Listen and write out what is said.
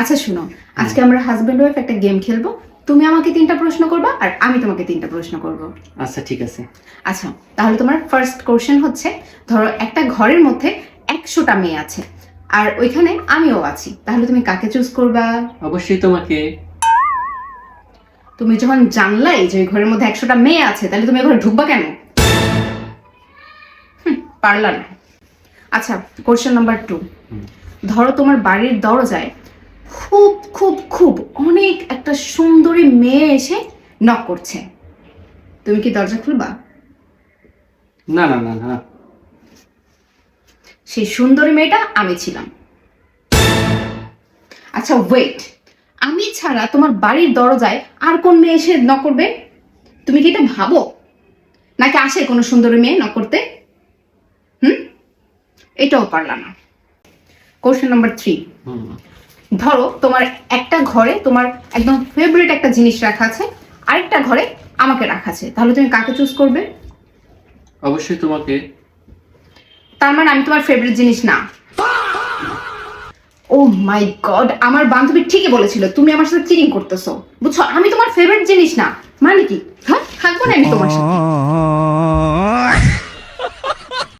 আচ্ছা শুনো, আজকে আমরা হাজবেন্ড ওয়াইফ একটা গেম খেলবো। তুমি আমাকে 3টা প্রশ্ন করবা আর আমি তোমাকে 3টা প্রশ্ন করব। আচ্ছা ঠিক আছে। আচ্ছা, তাহলে তোমার ফার্স্ট কোশ্চেন হচ্ছে, ধরো একটা ঘরের মধ্যে 100টা মেয়ে আছে আর ওইখানে আমিও আছি, তাহলে তুমি কাকে চুজ করবা? অবশ্যই তোমাকে। তুমি যখন জানলাই যে ওই ঘরের মধ্যে 100টা মেয়ে আছে, তাহলে তুমি ওই ঘরে ঢুকবা কেন? পারলা না। আচ্ছা, কোশ্চেন নাম্বার 2। ধরো তোমার বাড়ির দরজায় খুব খুব খুব অনেক একটা সুন্দরী মেয়ে এসে নক করছে, তুমি কি দরজা খুলবা? না না না না। সেই সুন্দরী মেয়েটা আমি ছিলাম। আচ্ছা ওয়েট, আমি ছাড়া তোমার বাড়ির দরজায় আর কোন মেয়ে এসে নক করবে? তুমি কি এটা ভাবো, নাকি আসে কোনো সুন্দরী মেয়ে নক করতে? এটাও পারলাম না। Question number 3। ধরো তোমার একটা ঘরে তোমার একদম ফেভারিট একটা জিনিস রাখা আছে, আরেকটা ঘরে আমাকে রাখা আছে, তাহলে তুমি কাকে চুজ করবে? অবশ্যই তোমাকে। তার মানে আমি তোমার ফেভারিট জিনিস না। ও মাই গড, আমার বান্ধবী ঠিকই বলেছিল, তুমি আমার সাথে চিটিং করতেছো। বুঝছো, আমি তোমার ফেভারিট জিনিস না মানে কি? হ্যাঁ, থাকবো না আমি তোমার সাথে।